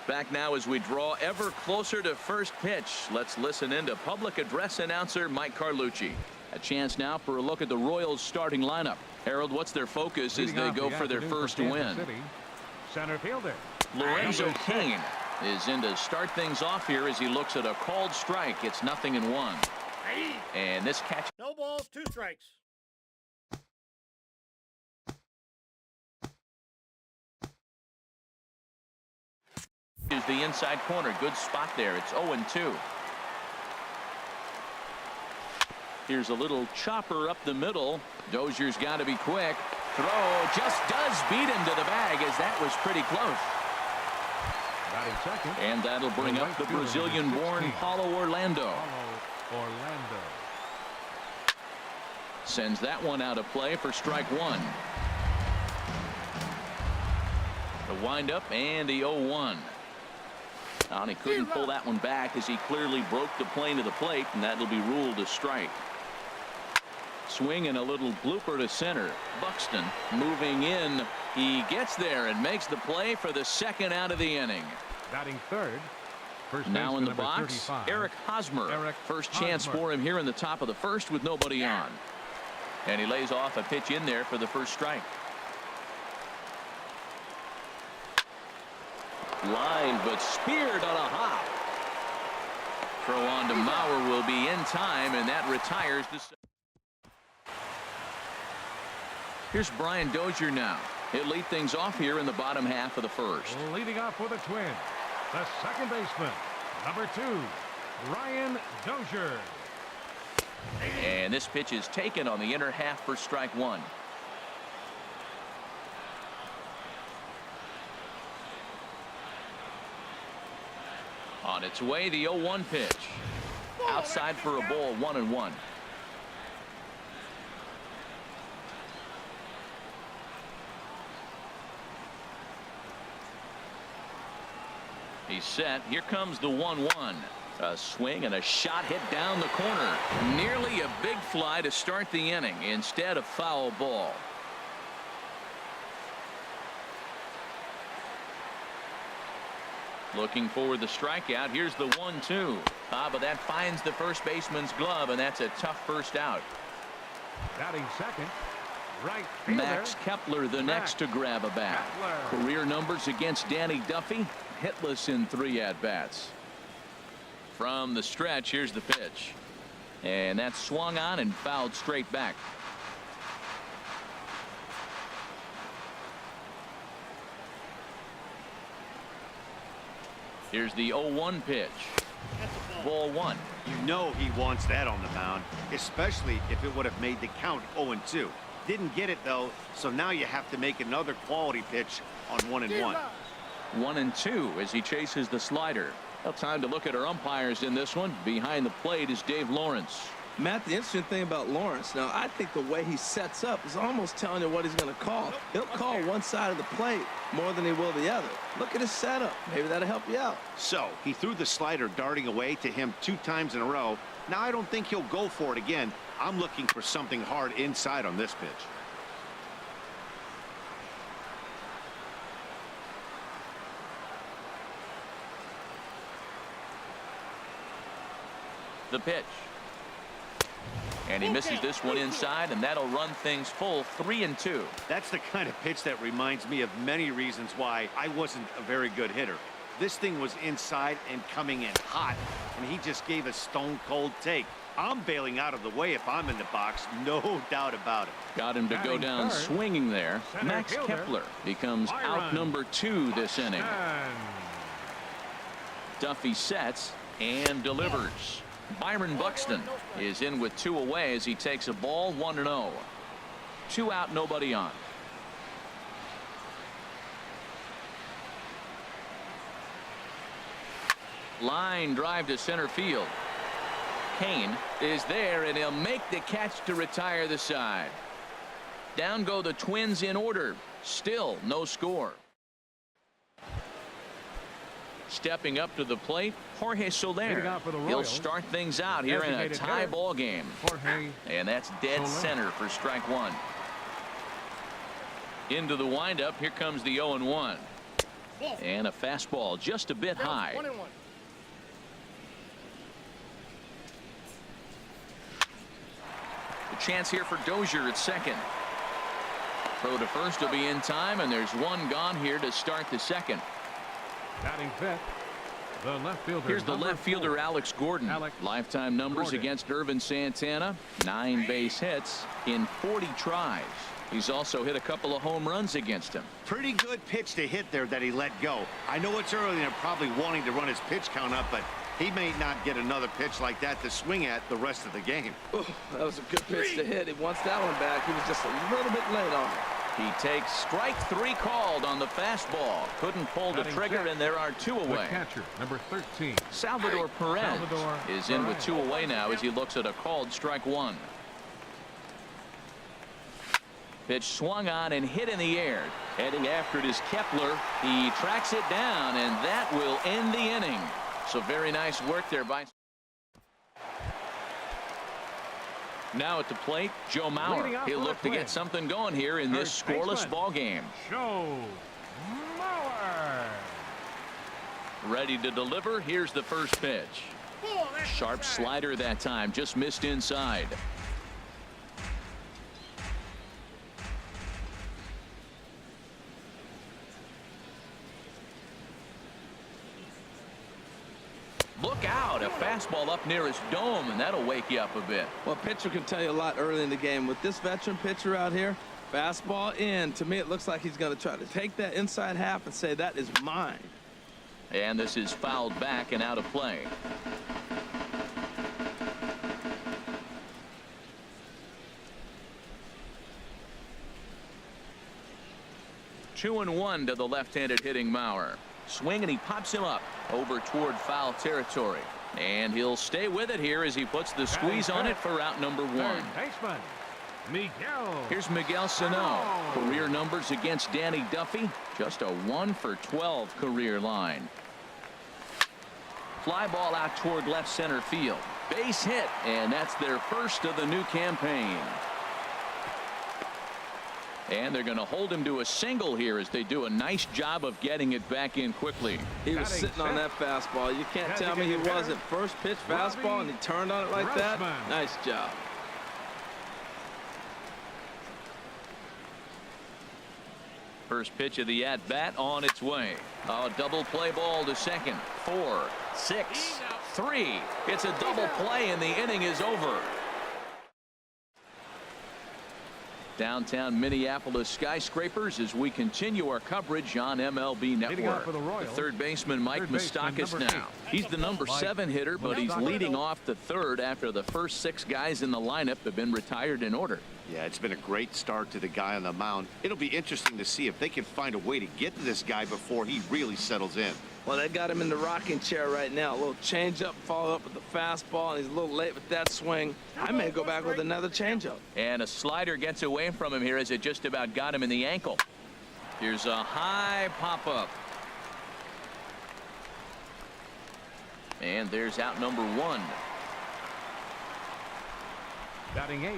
Back now as we draw ever closer to first pitch. Let's listen in to public address announcer Mike Carlucci. A chance now for a look at the Royals starting lineup. Harold, what's their focus as they go for their first win? Center fielder Lorenzo Cain is in to start things off here as he looks at a called strike. It's 0-1. And this catch. No balls, 2 strikes. Is the inside corner. Good spot there. It's 0-2. Here's a little chopper up the middle. Dozier's got to be quick. Throw just does beat him to the bag as that was pretty close. And that'll bring up the Brazilian-born Paulo Orlando. Sends that one out of play for strike 1. The windup and the 0-1. And he couldn't pull that one back as he clearly broke the plane of the plate, and that'll be ruled a strike. Swing and a little blooper to center. Buxton moving in. He gets there and makes the play for the second out of the inning. Batting third. Now in the box, Eric Hosmer. First chance for him here in the top of the first with nobody on. And he lays off a pitch in there for the first strike. Line, but speared on a hop. Throw on to Mauer will be in time, and that retires the. Here's Brian Dozier now. He'll lead things off here in the bottom half of the first. Leading off for the Twins, the second baseman, number 2, Brian Dozier. And this pitch is taken on the inner half for strike 1. On its way, the 0-1 pitch. Outside for a ball, 1-1. He's set. Here comes the 1-1. A swing and a shot hit down the corner. Nearly a big fly to start the inning. Instead, a foul ball. Looking for the strikeout. Here's the 1-2. But that finds the first baseman's glove, and that's a tough first out. Batting second, right fielder Max Kepler, the next to grab a bat. Career numbers against Danny Duffy. Hitless in 3 at-bats. From the stretch, here's the pitch. And that's swung on and fouled straight back. Here's the 0-1 pitch. Ball 1. You know he wants that on the mound, especially if it would have made the count 0-2. Didn't get it though, so now you have to make another quality pitch on 1-1. 1-2 as he chases the slider. Well, time to look at our umpires in this one. Behind the plate is Dave Lawrence. Matt, the interesting thing about Lawrence, now I think the way he sets up is almost telling you what he's going to call. He'll call one side of the plate more than he will the other. Look at his setup. Maybe that'll help you out. So he threw the slider darting away to him 2 times in a row. Now I don't think he'll go for it again. I'm looking for something hard inside on this pitch. The pitch. And he misses this one inside, and that'll run things full 3-2. That's the kind of pitch that reminds me of many reasons why I wasn't a very good hitter. This thing was inside and coming in hot, and he just gave a stone cold take. I'm bailing out of the way if I'm in the box, no doubt about it. Got him to go down swinging there. Max Kepler becomes out number 2 this inning. Duffy sets and delivers. Byron Buxton is in with 2 away as he takes a ball 1-0. 2 out, nobody on. Line drive to center field. Cain is there, and he'll make the catch to retire the side. Down go the Twins in order. Still no score. Stepping up to the plate, Jorge Soler. He'll start things out here in a tie ball game. And that's dead center for strike 1. Into the windup. Here comes the 0-1. And a fastball just a bit high. 1-1. A chance here for Dozier at second. Throw to first will be in time, and there's one gone here to start the second. Batting fifth, the left fielder. Here's the left fielder, 4. Alex Gordon. Lifetime numbers Gordon. against Irvin Santana. 9 base hits in 40 tries. He's also hit a couple of home runs against him. Pretty good pitch to hit there that he let go. I know it's early and they're probably wanting to run his pitch count up, but he may not get another pitch like that to swing at the rest of the game. Ooh, that was a good pitch to hit. He wants that one back. He was just a little bit late on it. He takes strike 3 called on the fastball. Couldn't pull the Batting trigger, fifth, and there are 2 The away. catcher, number 13. Salvador Perez Salvador is in with Perez. 2 away now as he looks at a called strike 1. Pitch swung on and hit in the air. Heading after it is Kepler. He tracks it down, and that will end the inning. So very nice work there by. Now at the plate, Joe Mauer. Leading off He'll for the look to get Twins. something going here in this Third scoreless baseman. ball game. Joe Mauer. Ready to deliver. Here's the first pitch. Sharp slider that time, just missed inside. Look out, a fastball up near his dome, and that'll wake you up a bit. Well, pitcher can tell you a lot early in the game. With this veteran pitcher out here, fastball in. To me, it looks like he's going to try to take that inside half and say, that is mine. And this is fouled back and out of play. Two and one to the left-handed hitting Mauer. Swing, and he pops him up over toward foul territory. And he'll stay with it here as he puts the squeeze on it for out number 1. Third baseman, Miguel. Here's Miguel Sano. Career numbers against Danny Duffy. Just a 1 for 12 career line. Fly ball out toward left center field. Base hit, and that's their first of the new campaign. And they're going to hold him to a single here as they do a nice job of getting it back in quickly. He was Batting sitting on that fastball. You can't tell me he Designated wasn't. First pitch fastball, Robbie and he turned on it like that. Grossman. Nice job. First pitch of the at-bat on its way. A double play ball to second. 4, 6, 3. It's a double play, and the inning is over. Downtown Minneapolis skyscrapers as we continue our coverage on MLB Leading off Network. for the Royals, third baseman Mike third baseman, Moustakas number now. 8. He's the number Mike 7 hitter, but he's Moustakas. leading off the third after the first 6 guys in the lineup have been retired in order. Yeah, it's been a great start to the guy on the mound. It'll be interesting to see if they can find a way to get to this guy before he really settles in. Well, they got him in the rocking chair right now. A little changeup, follow up with the fastball, and he's a little late with that swing. I may go back with another changeup. And a slider gets away from him here as it just about got him in the ankle. Here's a high pop-up. And there's out number 1. Batting 8.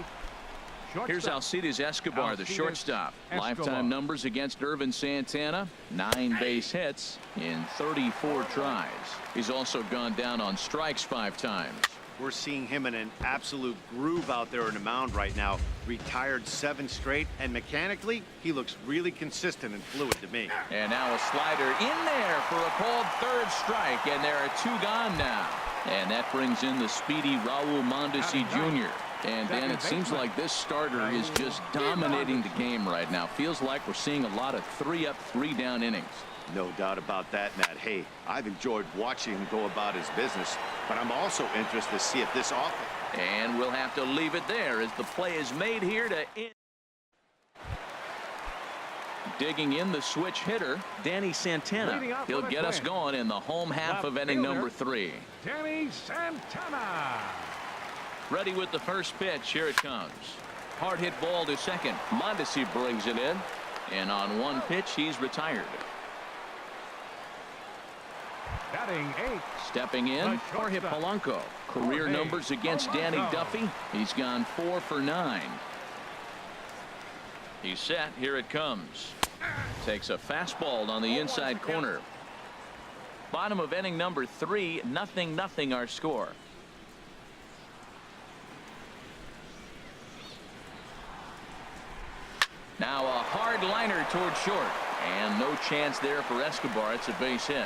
Here's Alcides Escobar, the Alcides shortstop. Escobar. Lifetime numbers against Irvin Santana. 9 base hits in 34 tries. He's also gone down on strikes 5 times. We're seeing him in an absolute groove out there on the mound right now. Retired 7 straight, and mechanically, he looks really consistent and fluid to me. And now a slider in there for a called third strike, and there are 2 gone now. And that brings in the speedy Raul Mondesi Jr. And Dan, it seems like this starter is just dominating the game right now. Feels like we're seeing a lot of 3-up, 3-down innings. No doubt about that, Matt. Hey, I've enjoyed watching him go about his business, but I'm also interested to see if this offense. And we'll have to leave it there as the play is made here to end. Digging in the switch hitter, Danny Santana. He'll get us going in the home half of inning number 3. Danny Santana. Ready with the first pitch. Here it comes. Hard hit ball to second. Mondesi brings it in. And on one pitch, he's retired. Batting 8. Stepping in, The Jorge shortstop. Polanco. Career Jorge numbers against Danny Polanco. Duffy. He's gone 4 for 9. He's set. Here it comes. Takes a fastball on the inside corner. Bottom of inning number 3, 0-0 our score. Now a hard liner toward short, and no chance there for Escobar. It's a base hit.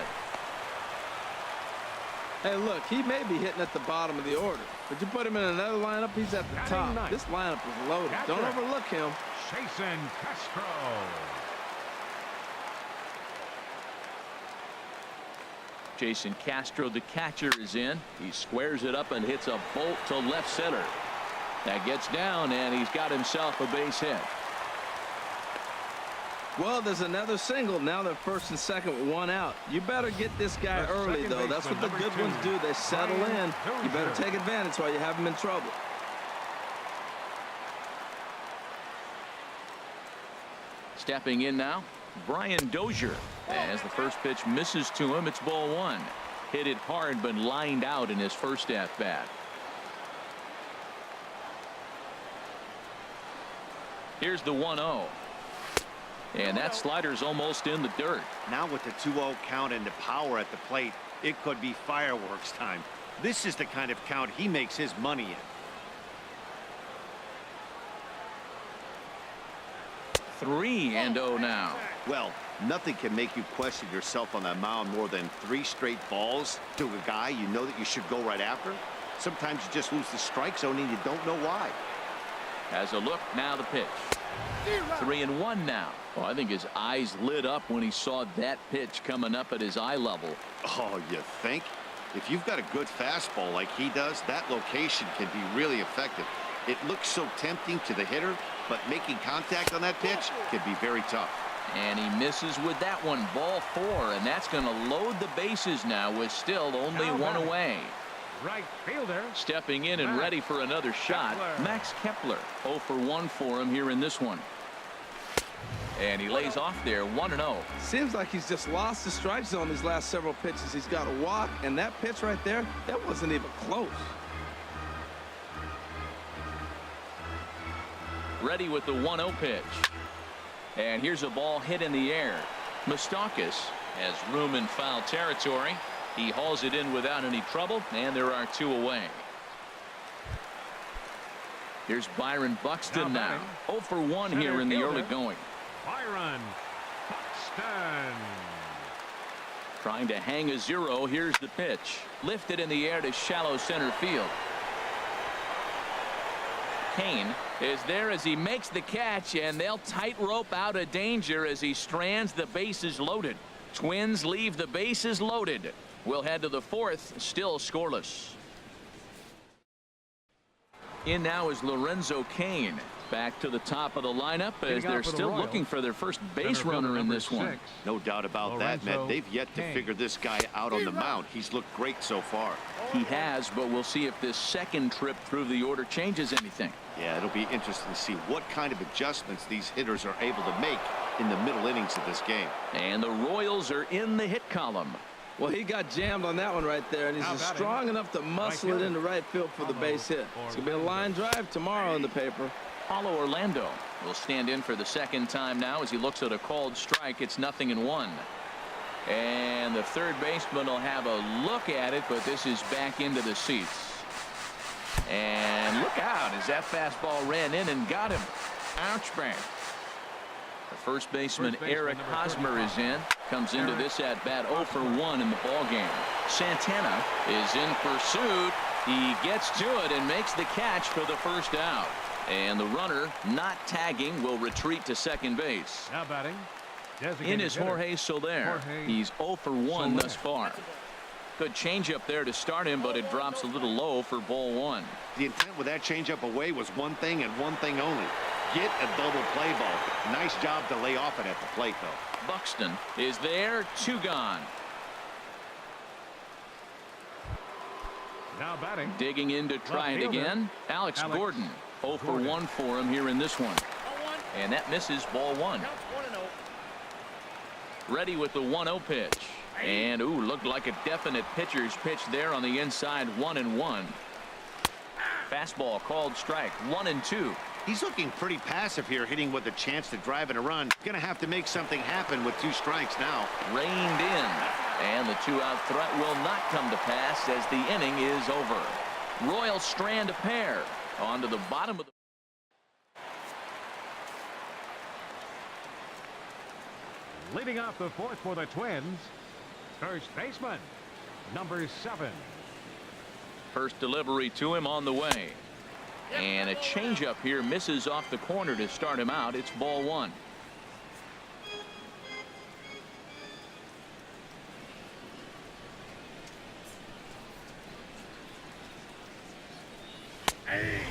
Hey, look, he may be hitting at the bottom of the order, but you put him in another lineup, he's at the top. This lineup is loaded. Don't overlook him. Jason Castro. Jason Castro, the catcher, is in. He squares it up and hits a bolt to left center. That gets down, and he's got himself a base hit. Well, there's another single. Now they're first and second with one out. You better get this guy early, though. That's what the good ones do. They settle in. You better take advantage while you have them in trouble. Stepping in now, Brian Dozier. As the first pitch misses to him, it's ball 1. Hit it hard, but lined out in his first at-bat. Here's the 1-0. And that slider's almost in the dirt. Now with the 2-0 count and the power at the plate, it could be fireworks time. This is the kind of count he makes his money in. 3-0 now. Well, nothing can make you question yourself on that mound more than 3 straight balls to a guy you know that you should go right after. Sometimes you just lose the strike zone and you don't know why. Has a look, now the pitch. 3-1 now. Well, I think his eyes lit up when he saw that pitch coming up at his eye level. Oh, you think? If you've got a good fastball like he does, that location can be really effective. It looks so tempting to the hitter, but making contact on that pitch can be very tough. And he misses with that one. Ball 4, and that's going to load the bases now with still only one away. Right fielder. Stepping in and ready for another shot, Max Kepler. 0 for 1 for him here in this one. And he lays off there, 1-0. Seems like he's just lost the strike zone these last several pitches. He's got a walk, and that pitch right there, that wasn't even close. Ready with the 1-0 pitch. And here's a ball hit in the air. Moustakas has room in foul territory. He hauls it in without any trouble, and there are 2 away. Here's Byron Buxton now. 0 for 1 here in the early going. Byron Buxton. Trying to hang a 0. Here's the pitch. Lifted in the air to shallow center field. Kane is there as he makes the catch, and they'll tightrope out of danger as he strands the bases loaded. Twins leave the bases loaded. We'll head to the 4th, still scoreless. In now is Lorenzo Cain. Back to the top of the lineup as they're still looking for their first base runner in this one. No doubt about that, Matt. They've yet to figure this guy out on the mound. He's looked great so far. He has, but we'll see if this second trip through the order changes anything. Yeah, it'll be interesting to see what kind of adjustments these hitters are able to make in the middle innings of this game. And the Royals are in the hit column. Well, he got jammed on that one right there, and he's just strong enough to muscle it into right field for the base hit. It's going to be a line drive tomorrow in the paper. Paulo Orlando will stand in for the second time now as he looks at a called strike. It's 0-1. And the third baseman will have a look at it, but this is back into the seats. And look out as that fastball ran in and got him. Ouch, bang. The first baseman Eric Hosmer is in. Comes into this at bat 0 for 1 in the ball game. Santana is in pursuit. He gets to it and makes the catch for the first out. And the runner, not tagging, will retreat to second base. Now batting. In is Jorge Soler. He's 0 for 1 thus far. Good changeup there to start him, but it drops a little low for ball 1. The intent with that changeup away was one thing and one thing only. Get a double play ball. Nice job to lay off it at the plate, though. Buxton is there. 2 gone. Now batting. Digging in to try it again. Alex Gordon. 0 for 1 for him here in this one. And that misses, ball 1. Ready with the 1-0 pitch. And ooh, looked like a definite pitcher's pitch there on the inside. 1-1. Fastball called strike. 1-2. He's looking pretty passive here, hitting with a chance to drive and a run. Gonna have to make something happen with 2 strikes now. Reined in, and the 2-out threat will not come to pass as the inning is over. Royals strand a pair onto the bottom of the Leading off the 4th for the Twins, first baseman, number 7. first delivery to him on the way. And a changeup here misses off the corner to start him out. It's ball 1.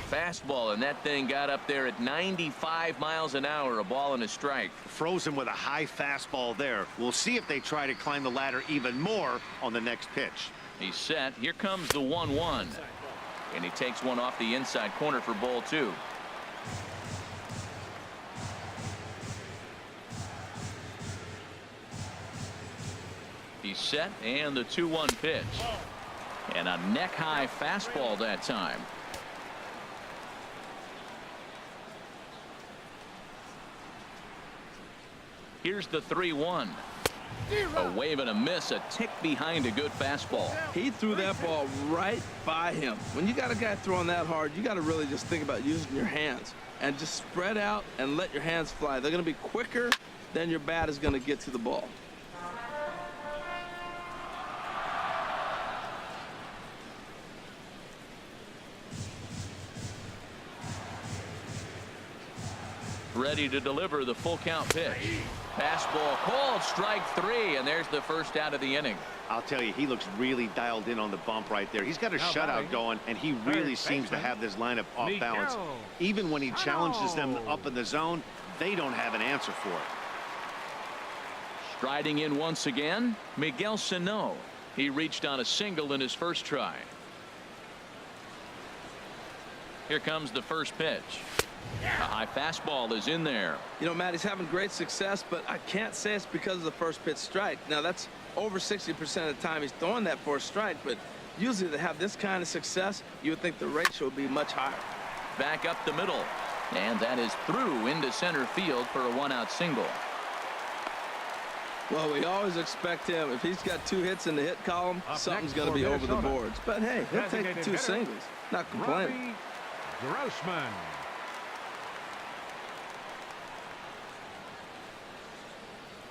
Fastball, and that thing got up there at 95 miles an hour. A ball and a strike. Frozen with a high fastball there. We'll see if they try to climb the ladder even more on the next pitch. He's set. Here comes the 1-1. And he takes one off the inside corner for ball 2. He's set, and the 2-1 pitch. And a neck-high fastball that time. Here's the 3-1. A wave and a miss, a tick behind a good fastball. He threw that ball right by him. When you got a guy throwing that hard, you got to really just think about using your hands and just spread out and let your hands fly. They're going to be quicker than your bat is going to get to the ball. Ready to deliver the full count pitch. Fastball called, strike 3, and there's the first out of the inning. I'll tell you, he looks really dialed in on the bump right there. He's got a shutout going, and he really seems to have this lineup off balance. Even when he challenges them up in the zone, they don't have an answer for it. Striding in once again, Miguel Sano. He reached on a single in his first try. Here comes the first pitch. A high fastball is in there. You know, Matt, he's having great success, but I can't say it's because of the first pitch strike. Now, that's over 60% of the time he's throwing that for a strike, but usually to have this kind of success, you would think the ratio would be much higher. Back up the middle, and that is through into center field for a 1-out single. Well, we always expect him, if he's got 2 hits in the hit column, something's going to be over the boards. But hey, he'll take the 2 singles. Not complaining. Robbie Grossman.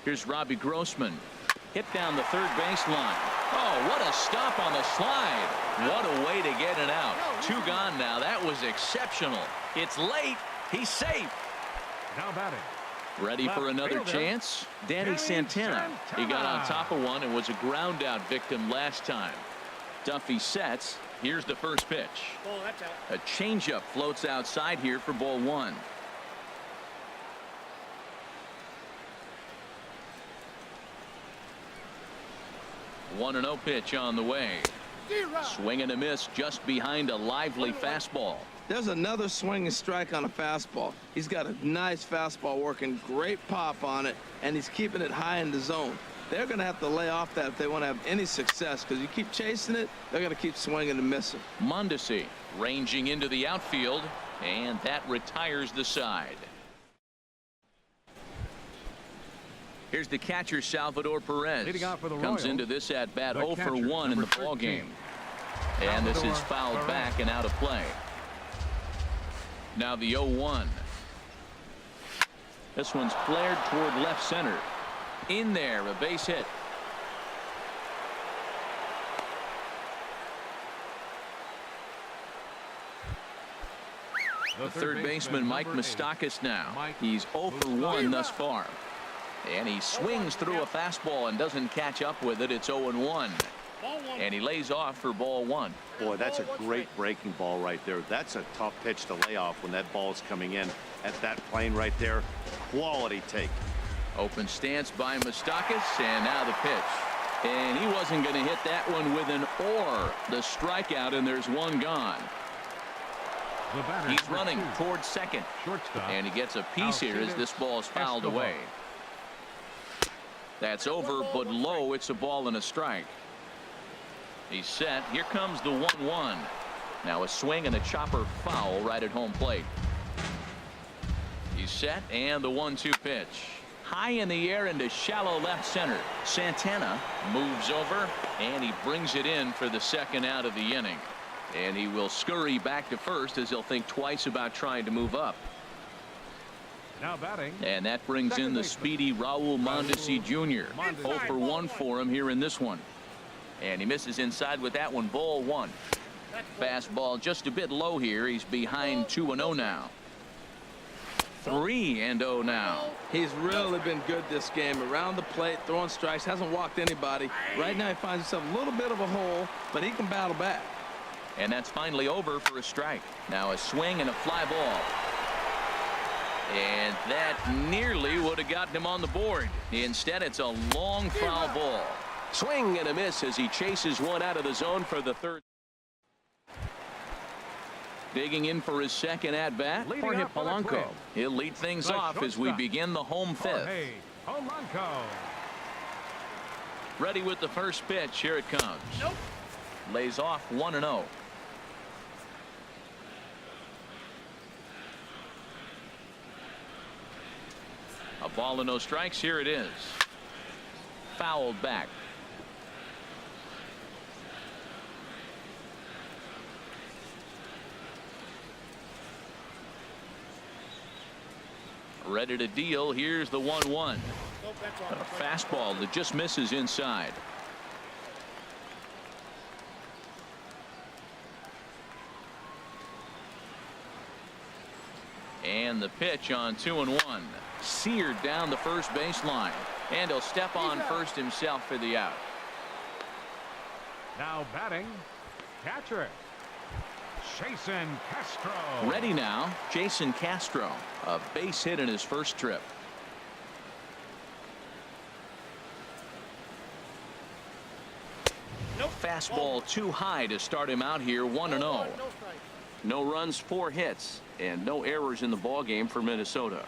Here's Robbie Grossman. Hit down the third baseline. Oh, what a stop on the slide. What a way to get it out. 2 gone now. That was exceptional. It's late. He's safe. Now batting. Ready for another chance? Danny Santana. He got on top of one and was a ground out victim last time. Duffy sets. Here's the first pitch. A changeup floats outside here for ball 1. One and 0 pitch on the way. Swing and a miss just behind a lively fastball. There's another swinging strike on a fastball. He's got a nice fastball working, great pop on it, and he's keeping it high in the zone. They're going to have to lay off that if they want to have any success, because you keep chasing it, they're going to keep swinging and missing. Mondesi ranging into the outfield, and that retires the side. Here's the catcher, Salvador Perez. Leading off for the Comes Royals, into this at bat the 0 for catcher, 1 in the ball 13. game. And this is fouled Perez. back and out of play. Now the 0-1. This one's flared toward left center. In there, a base hit. The third baseman, Mike number 8. Moustakas now. Mike He's 0 for 1 thus far. And he swings through a fastball and doesn't catch up with it. It's 0-1. And he lays off for ball 1. Boy, that's a great breaking ball right there. That's a tough pitch to lay off when that ball's coming in at that plane right there. Quality take. Open stance by Moustakas, and now the pitch. And he wasn't going to hit that one with an or. The strikeout, and there's one gone. The batter, He's number running 2, towards second. shortstop. And he gets a piece here as this ball is fouled Escobar. away. That's over, but low. It's a ball and a strike. He's set. Here comes the 1-1. Now a swing and a chopper foul right at home plate. He's set, and the 1-2 pitch. High in the air into shallow left center. Santana moves over, and he brings it in for the second out of the inning. And he will scurry back to first as he'll think twice about trying to move up. Now batting. And that brings in the speedy Raul Mondesi Jr. 0 for 1 for him here in this one. And he misses inside with that one. Ball 1. Fastball just a bit low here. He's behind 2-0 now. 3-0 now. He's really been good this game. Around the plate, throwing strikes, hasn't walked anybody. Right now he finds himself a little bit of a hole, but he can battle back. And that's finally over for a strike. Now a swing and a fly ball. And that nearly would have gotten him on the board. Instead, it's a long foul ball. Swing and a miss as he chases one out of the zone for the third. Digging in for his second at-bat, Jorge Polanco. He'll lead things off as we begin the home fifth. Jorge Polanco. Ready with the first pitch. Here it comes. Lays off 1-0. A ball and no strikes. Here it is. Fouled back. Ready to deal. Here's the 1-1. A fastball that just misses inside. And the pitch on 2-1. Seared down the first baseline. And he'll step on first himself for the out. Now batting. Catcher. Jason Castro. Ready now. Jason Castro. A base hit in his first trip. Fastball too high to start him out here. 1-0. No runs, 4 hits, and no errors in the ball game for Minnesota.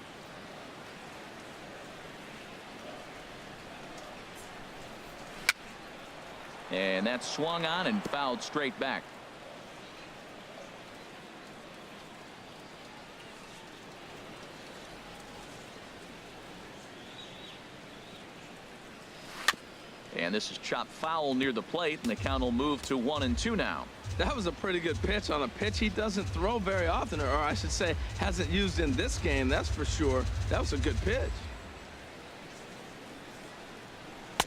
And that's swung on and fouled straight back. And this is chopped foul near the plate, and the count will move to 1-2 now. That was a pretty good pitch on a pitch he doesn't throw very often, or I should say hasn't used in this game, that's for sure. That was a good pitch.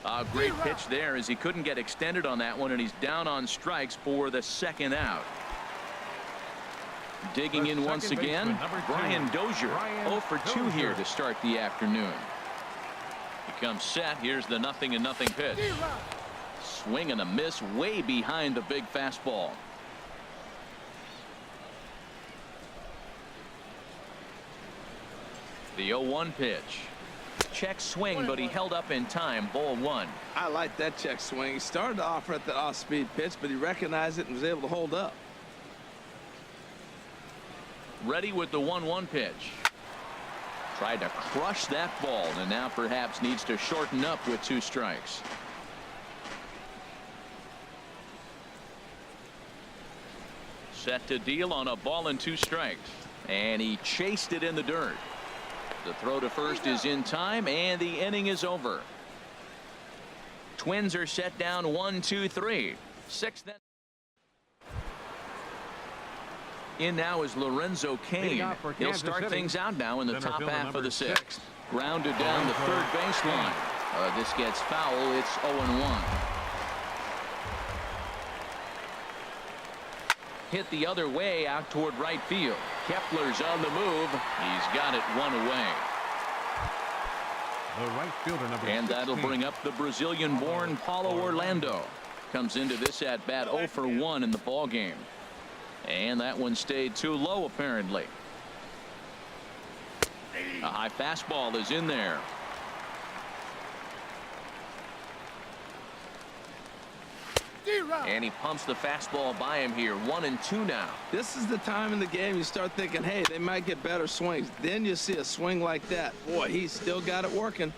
A great pitch there as he couldn't get extended on that one, and he's down on strikes for the second out. Digging in once again, Brian Dozier. 0 for 2 here to start the afternoon. He comes set. Here's the 0-0 pitch. Swing and a miss way behind the big fastball. The 0-1 pitch. Check swing, but he held up in time. Ball 1. I like that check swing. He started to offer at the off-speed pitch, but he recognized it and was able to hold up. Ready with the 1-1 pitch. Tried to crush that ball, and now perhaps needs to shorten up with 2 strikes. Set to deal on a ball and 2 strikes. And he chased it in the dirt. The throw to first is in time, and the inning is over. Twins are set down 1-2-3. 6th. In now is Lorenzo Cain. He'll start things out now in the top half of the 6th. Grounded down the third baseline. This gets foul. It's 0-1. Hit the other way out toward right field. Kepler's on the move. He's got it 1 away. The right fielder, number and that'll 16. bring up the Brazilian-born Paulo Orlando. Comes into this at bat 0 for 1 in the ball game. And that one stayed too low, apparently. A high fastball is in there. And he pumps the fastball by him here. 1-2 now. This is the time in the game you start thinking, hey, they might get better swings. Then you see a swing like that. Boy, he's still got it working.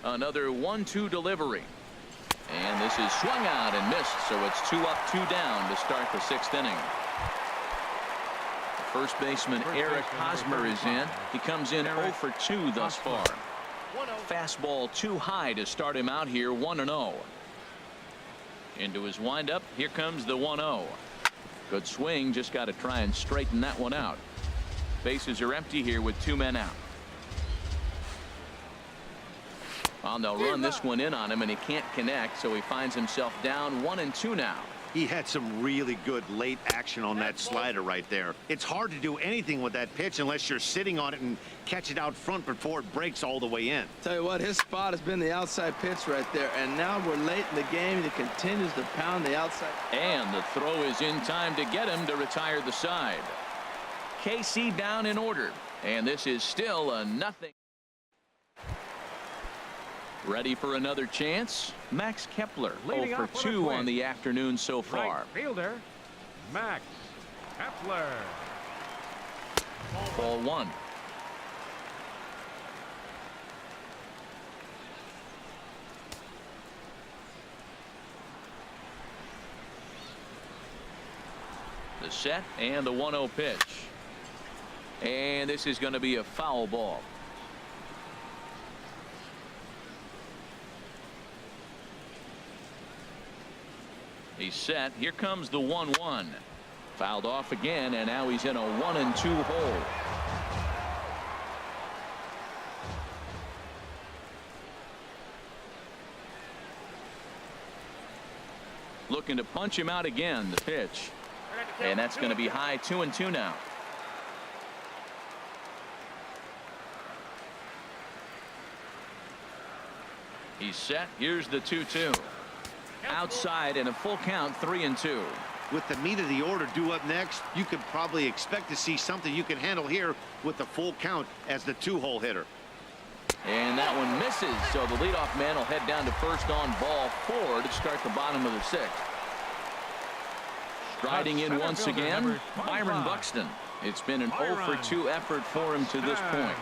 Another 1-2 delivery. And this is swung out and missed, so it's 2 up, 2 down to start the 6th inning. First baseman Eric Hosmer is in. He comes in 0 for 2 thus far. Fastball too high to start him out here, 1-0. Into his windup. Here comes the 1-0. Good swing. Just got to try and straighten that one out. Bases are empty here with 2 men out. Well, they'll run this one in on him, and he can't connect, so he finds himself down 1-2 now. He had some really good late action on that slider right there. It's hard to do anything with that pitch unless you're sitting on it and catch it out front before it breaks all the way in. Tell you what, his spot has been the outside pitch right there, and now we're late in the game. He continues to pound the outside. And the throw is in time to get him to retire the side. KC down in order, and this is still a nothing. Ready for another chance? Max Kepler, 0 for 2 on the afternoon so far. Right fielder, Max Kepler. Ball 1. The set and the 1-0 pitch. And this is going to be a foul ball. He's set. Here comes the 1-1. Fouled off again, and now he's in a 1-2 hole. Looking to punch him out again. The pitch. And that's going to be high, 2-2 now. He's set. Here's the 2-2. Outside and a full count, 3-2. With the meat of the order due up next, you could probably expect to see something you can handle here with the full count as the 2-hole hitter. And that one misses, so the leadoff man will head down to first on ball 4 to start the bottom of the 6th. Striding in once again, Byron Buxton. It's been an 0 for 2 effort for him to this point.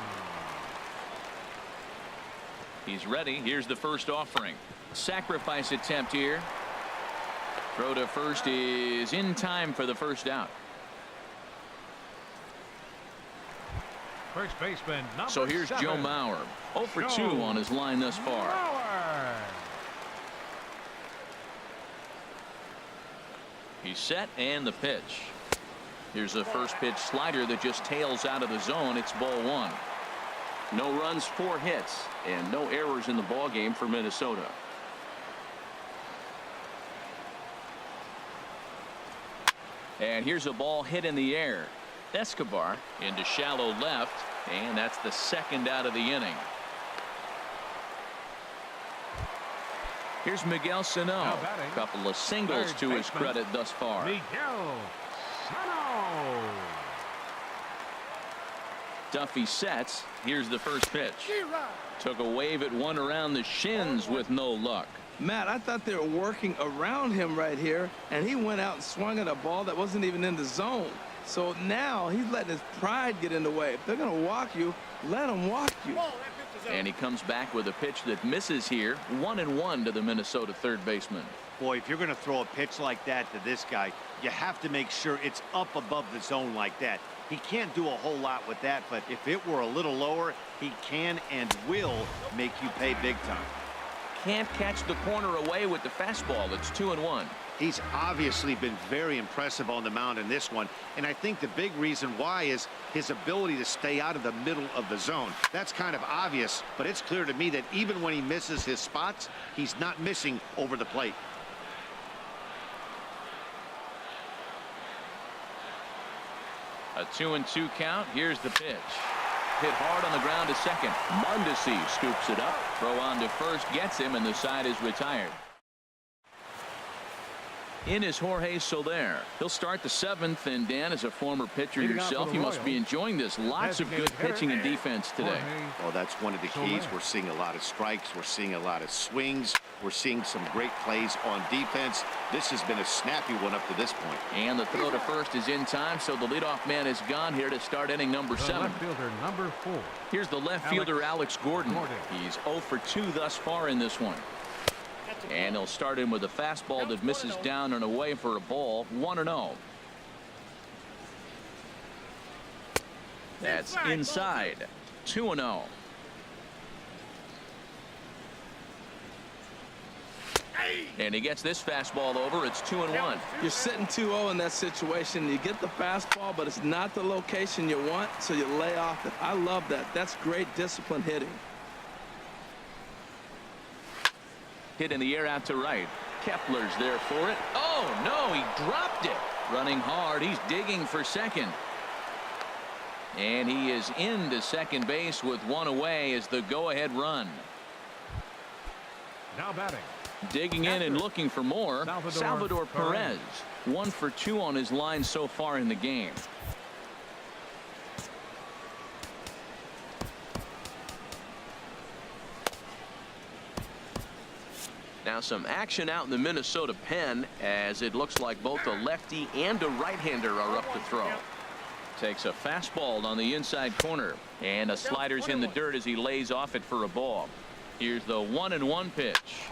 He's ready. Here's the first offering. Sacrifice attempt here. Throw to first is in time for the first out. First baseman, number So here's 7. Joe Mauer. 0 for 2 on his line thus far. Mauer. He's set and the pitch. Here's a first pitch slider that just tails out of the zone. It's ball 1. No runs, 4 hits, and no errors in the ball game for Minnesota. And here's a ball hit in the air. Escobar into shallow left, and that's the 2nd out of the inning. Here's Miguel Sano. A couple of singles to his credit thus far. Miguel Sano. Duffy sets. Here's the first pitch. Took a wave at one around the shins with no luck. Matt, I thought they were working around him right here, and he went out and swung at a ball that wasn't even in the zone. So now he's letting his pride get in the way. If they're going to walk you, let them walk you. And he comes back with a pitch that misses here. 1-1 to the Minnesota third baseman. Boy, if you're going to throw a pitch like that to this guy, you have to make sure it's up above the zone like that. He can't do a whole lot with that, but if it were a little lower, he can and will make you pay big time. Can't catch the corner away with the fastball. It's 2-1. He's obviously been very impressive on the mound in this one, and I think the big reason why is his ability to stay out of the middle of the zone. That's kind of obvious, but it's clear to me that even when he misses his spots, he's not missing over the plate. A 2-2 count. Here's the pitch. Hit hard on the ground to second. Mondesi scoops it up. Throw on to first gets him, and the side is retired. In is Jorge Soler. He'll start the 7th, and Dan, as a former pitcher yourself, you must be enjoying this. Lots of good pitching and defense today. Well, that's one of the keys. We're seeing a lot of strikes. We're seeing a lot of swings. We're seeing some great plays on defense. This has been a snappy one up to this point. And the throw to first is in time, so the leadoff man is gone here to start inning number 7. Left fielder number 4. Here's the left fielder, Alex Gordon. He's 0 for 2 thus far in this one. And he'll start in with a fastball that misses down and away for a ball. 1-0. That's inside. 2-0. And he gets this fastball over. It's 2-1. You're sitting 2-0 in that situation. You get the fastball, but it's not the location you want, so you lay off it. I love that. That's great discipline hitting. Hit in the air out to right. Kepler's there for it. Oh, no, he dropped it. Running hard. He's digging for second. And he is into second base with one away as the go-ahead run. Now batting. Digging in and looking for more. Salvador Perez. 1 for 2 on his line so far in the game. Now some action out in the Minnesota pen as it looks like both a lefty and a right-hander are up to throw. Takes a fastball on the inside corner and a slider's in the dirt as he lays off it for a ball. Here's the 1-1 pitch.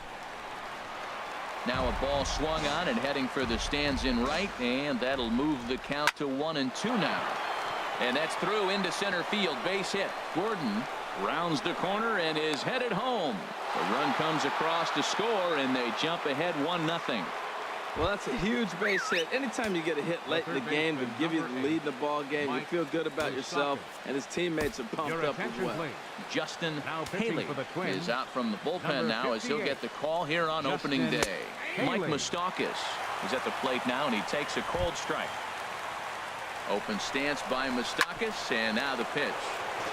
Now a ball swung on and heading for the stands in right, and that'll move the count to 1-2 now. And that's through into center field. Base hit. Gordon rounds the corner and is headed home. The run comes across to score, and they jump ahead 1-0. Well, that's a huge base hit. Anytime you get a hit late in the game to give you the lead in the ball game, you feel good about yourself, and his teammates are pumped up as well. Justin Haley is out from the bullpen now as he'll get the call here on opening day. Mike Moustakas is at the plate now, and he takes a cold strike. Open stance by Moustakas, and now the pitch.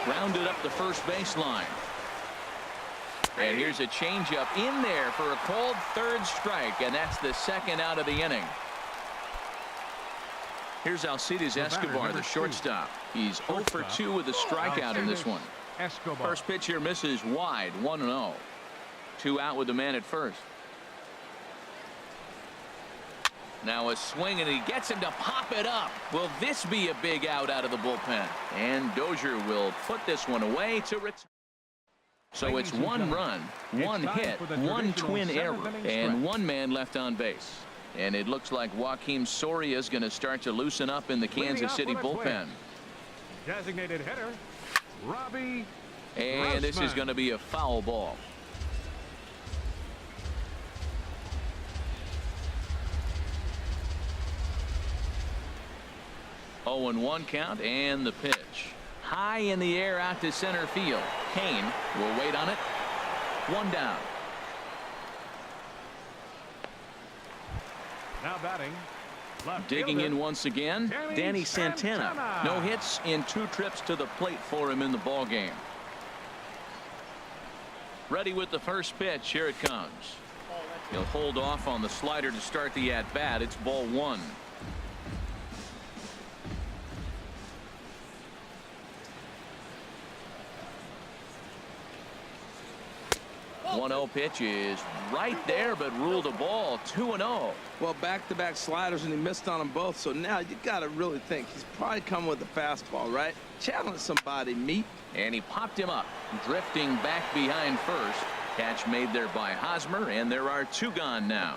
Grounded up the first baseline. And here's a changeup in there for a called third strike, and that's the second out of the inning. Here's Alcides Escobar, the shortstop. He's 0 for 2 with a strikeout in this one. First pitch here misses wide, 1-0. 2 out with the man at first. Now a swing, and he gets him to pop it up. Will this be a big out of the bullpen? And Dozier will put this one away to retire. So it's 1 run, 1 hit, 1 twin error, and 1 man left on base. And it looks like Joakim Soria is going to start to loosen up in the Kansas City bullpen. Designated hitter, Robbie And this is going to be a foul ball. Oh, and 1 count, and the pitch. High in the air out to center field. Kane will wait on it. 1 down. Now batting. Digging in once again, Danny Santana. No hits in 2 trips to the plate for him in the ball game. Ready with the first pitch. Here it comes. He'll hold off on the slider to start the at bat. It's ball 1. 1-0 pitch is right there, but ruled a ball. 2-0. Well, back-to-back sliders, and he missed on them both. So now you got to really think he's probably coming with a fastball, right? Challenge somebody, meet. And he popped him up, drifting back behind first. Catch made there by Hosmer, and there are 2 gone now.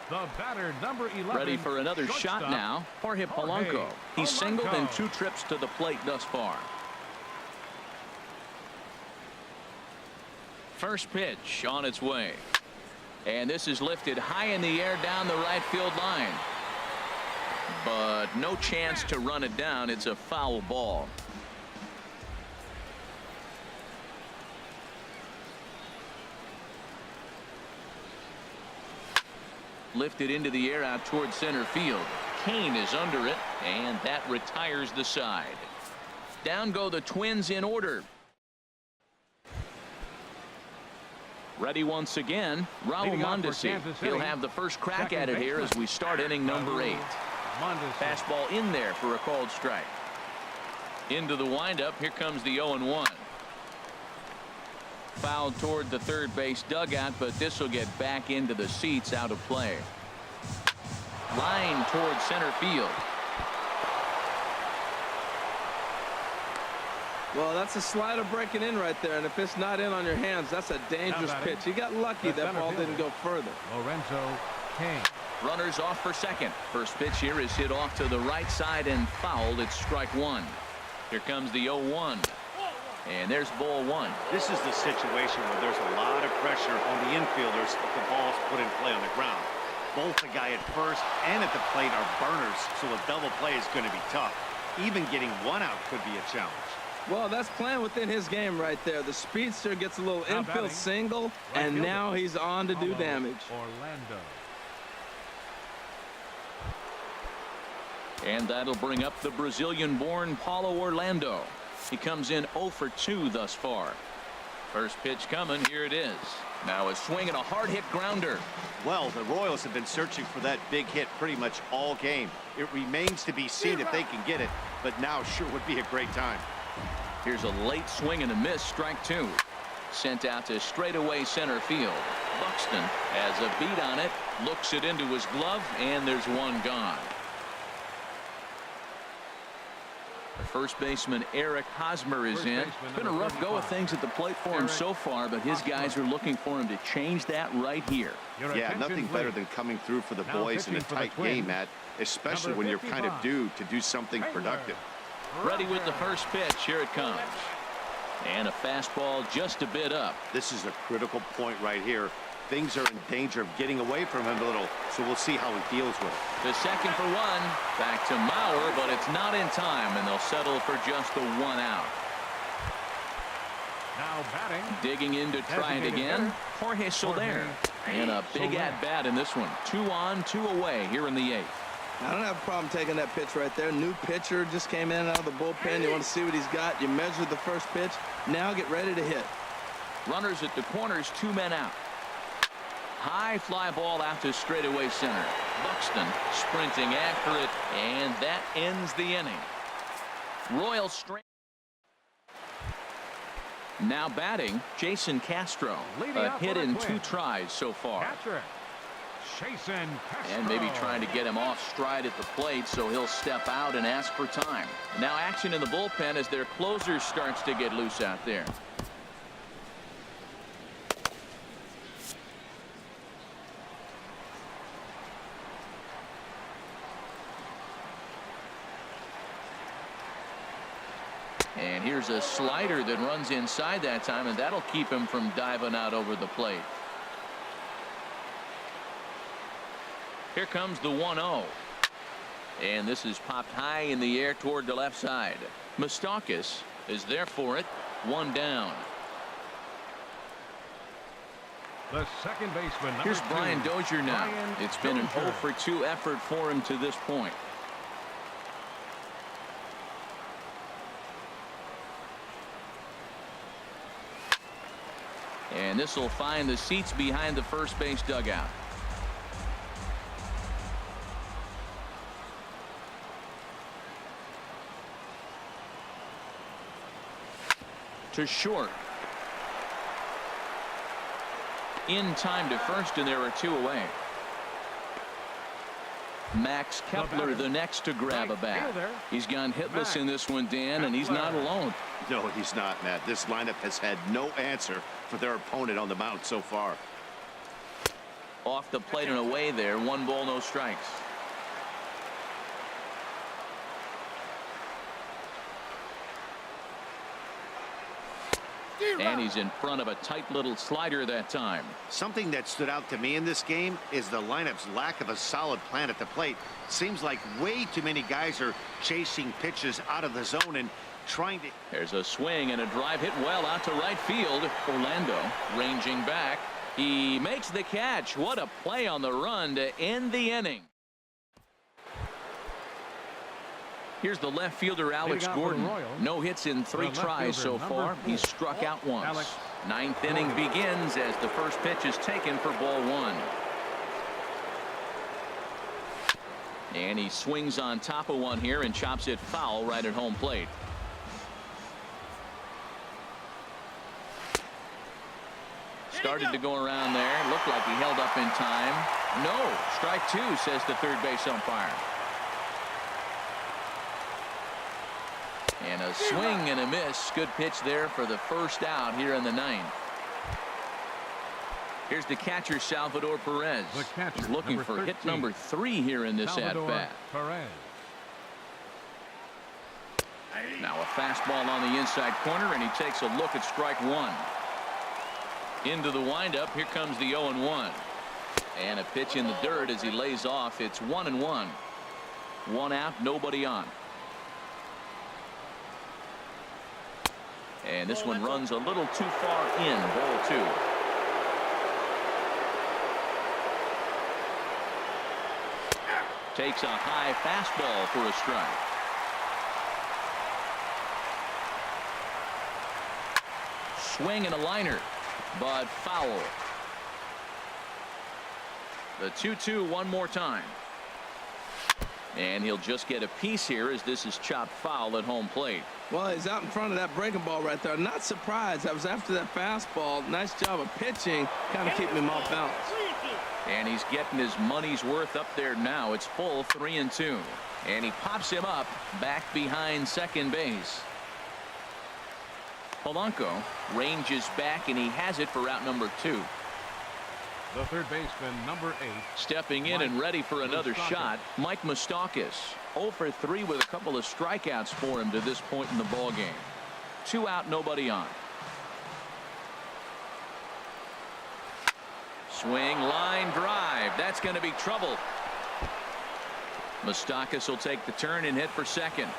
The batter, number 11. Ready for another shot now. Jorge Polanco. He's singled in 2 trips to the plate thus far. First pitch on its way. And this is lifted high in the air down the right field line. But no chance to run it down. It's a foul ball. Lifted into the air out toward center field. Kane is under it, and that retires the side. Down go the Twins in order. Ready once again, Raul Mondesi. He'll have the first crack at it here as we start inning number 8. Fastball in there for a called strike. Into the windup. Here comes the 0-1. Fouled toward the third base dugout, but this will get back into the seats, out of play. Line toward center field. Well, that's a slider breaking in right there, and if it's not in on your hands, that's a dangerous pitch. You got lucky that ball didn't go further. Lorenzo Kane. Runners off for second. First pitch here is hit off to the right side and fouled. It's strike one. Here comes the 0-1. And there's ball one. This is the situation where there's a lot of pressure on the infielders if the ball's put in play on the ground. Both the guy at first and at the plate are burners, so a double play is going to be tough. Even getting one out could be a challenge. Well, that's playing within his game right there. The speedster gets a little Now infield batting, single, right and fielder, now he's on to do Paulo damage. Orlando. And that'll bring up the Brazilian-born Paulo Orlando. He comes in 0 for 2 thus far. First pitch coming. Here it is. Now a swing and a hard-hit grounder. Well, the Royals have been searching for that big hit pretty much all game. It remains to be seen if they can get it, but now sure would be a great time. Here's a late swing and a miss. Strike two. Sent out to straightaway center field. Buxton has a beat on it. Looks it into his glove, and there's one gone. First baseman Eric Hosmer is in. It's been a rough go of things at the plate for him so far, but his guys are looking for him to change that right here. Yeah, nothing better than coming through for the boys in a tight game, Matt, especially when you're kind of due to do something productive. Ready with the first pitch. Here it comes. And a fastball just a bit up. This is a critical point right here. Things are in danger of getting away from him a little, so we'll see how he deals with it. The second for one. Back to Mauer, but it's not in time, and they'll settle for just a 1 out. Now batting. Digging in to try it again. Jorge Soler. And a big at-bat in this one. 2 on, 2 away here in the 8th. I don't have a problem taking that pitch right there. New pitcher just came in out of the bullpen. You want to see what he's got. You measure the first pitch. Now get ready to hit. Runners at the corners, 2 men out. High fly ball out to straightaway center. Buxton sprinting after it, and that ends the inning. Royals straight. Now batting, Jason Castro. A hit in 2 tries so far. Catcher, Jason Castro. And maybe trying to get him off stride at the plate, so he'll step out and ask for time. Now action in the bullpen as their closer starts to get loose out there. And here's a slider that runs inside that time, and that'll keep him from diving out over the plate. Here comes the 1-0. And this is popped high in the air toward the left side. Moustakas is there for it. 1 down. The second baseman. Here's Brian Dozier now. Brian It's been an Dozier. 0 for 2 effort for him to this point. And this will find the seats behind the first base dugout. To short. In time to first, and there are 2 away. Max Kepler the next to grab a bat. He's gone hitless in this one, Dan, and he's not alone. No, he's not, Matt. This lineup has had no answer for their opponent on the mound so far. Off the plate and away there. 1 ball, no strikes. And he's in front of a tight little slider that time. Something that stood out to me in this game is the lineup's lack of a solid plan at the plate. Seems like way too many guys are chasing pitches out of the zone and trying to. There's a swing and a drive hit well out to right field. Orlando ranging back. He makes the catch. What a play on the run to end the inning. Here's the left fielder, Alex Gordon. No hits in 3 tries so far. He's struck out once. 9th inning begins as the first pitch is taken for ball 1. And he swings on top of one here and chops it foul right at home plate. Started to go around there. Looked like he held up in time. No. Strike 2, says the third base umpire. And a swing and a miss. Good pitch there for the first out here in the 9th. Here's the catcher, Salvador Perez. The catcher, He's looking number for hit 13. number 3 here in this Salvador at-bat. Perez. Now a fastball on the inside corner, and he takes a look at strike 1. Into the windup. Here comes the 0-1. And a pitch in the dirt as he lays off. It's 1-1. 1 out, nobody on. And this one runs a little too far in. Ball 2. Takes a high fastball for a strike. Swing and a liner, but foul. The 2-2 one more time. And he'll just get a piece here as this is chopped foul at home plate. Well, he's out in front of that breaking ball right there. Not surprised. I was after that fastball. Nice job of pitching. Kind of keeping him off balance. And he's getting his money's worth up there now. It's full 3-2. And he pops him up back behind second base. Polanco ranges back, and he has it for out number 2. The third baseman, number 8. Stepping in and ready for another shot, Mike Moustakas. 0 for 3 with a couple of strikeouts for him to this point in the ball game. 2 out, nobody on. Swing, line drive. That's going to be trouble. Moustakas will take the turn and hit for second.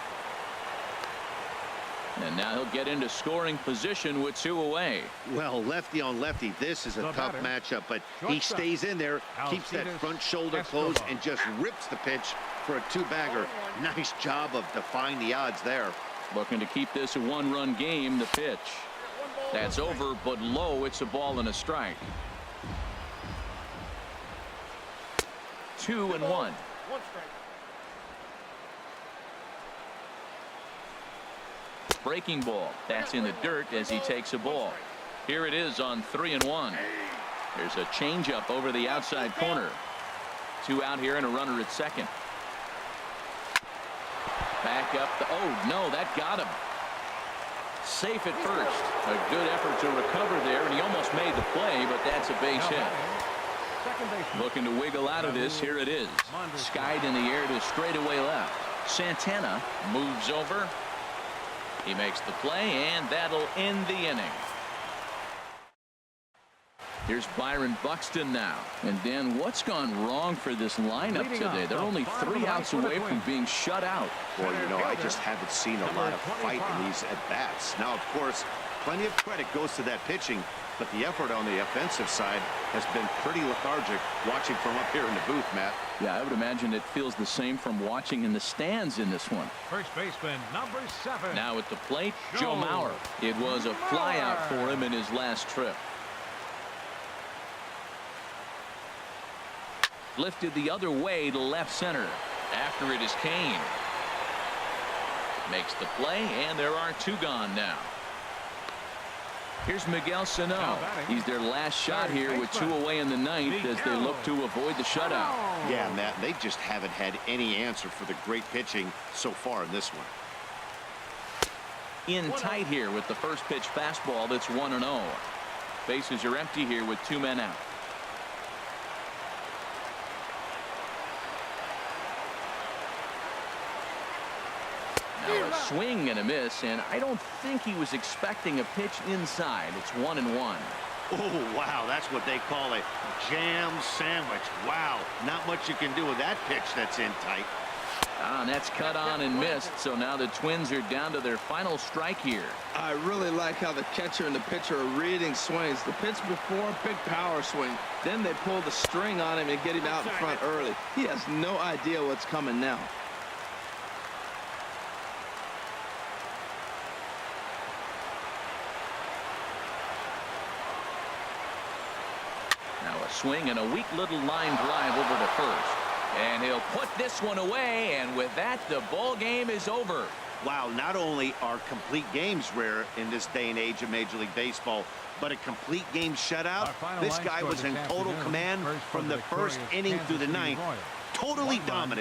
And now he'll get into scoring position with 2 away. Well, lefty on lefty, this is a tough matchup, but he stays in there, keeps that front shoulder closed, and just rips the pitch for a 2-bagger. Nice job of defying the odds there. Looking to keep this a 1-run game. The pitch. That's over, but low. It's a ball and a strike. 2-1. Breaking ball. That's in the dirt as he takes a ball. Here it is on 3-1. There's a changeup over the outside corner. 2 out here and a runner at second. Back up. Oh, no, that got him. Safe at first. A good effort to recover there, and he almost made the play, but that's a base hit. Looking to wiggle out of this. Here it is. Skied in the air to straightaway left. Santana moves over. He makes the play, and that'll end the inning. Here's Byron Buxton now. And Dan, what's gone wrong for this lineup today? They're only 3 outs away from being shut out. Well, you know, I just haven't seen a lot of fight in these at-bats. Now, of course, plenty of credit goes to that pitching, but the effort on the offensive side has been pretty lethargic watching from up here in the booth, Matt. Yeah, I would imagine it feels the same from watching in the stands in this one. First baseman, number 7. Now at the plate, Joe Mauer. It was a flyout for him in his last trip. Lifted the other way to left center. After it is Kane. Makes the play, and there are 2 gone now. Here's Miguel Sano. He's their last shot here with 2 away in the 9th as they look to avoid the shutout. Yeah, Matt, they just haven't had any answer for the great pitching so far in this one. In tight here with the first pitch fastball that's 1-0. Bases are empty here with 2 men out. Now a swing and a miss, and I don't think he was expecting a pitch inside. It's 1-1. Oh, wow, that's what they call a jam sandwich. Wow, not much you can do with that pitch that's in tight. And that's cut on and missed, so now the Twins are down to their final strike here. I really like how the catcher and the pitcher are reading swings. The pitch before, big power swing. Then they pull the string on him and get him out in front early. He has no idea what's coming now. Now a swing and a weak little line drive over to first. And he'll put this one away, and with that, the ball game is over. Wow, not only are complete games rare in this day and age of Major League Baseball, but a complete game shutout. This guy was in total command from the first inning through the 9th. Totally dominant.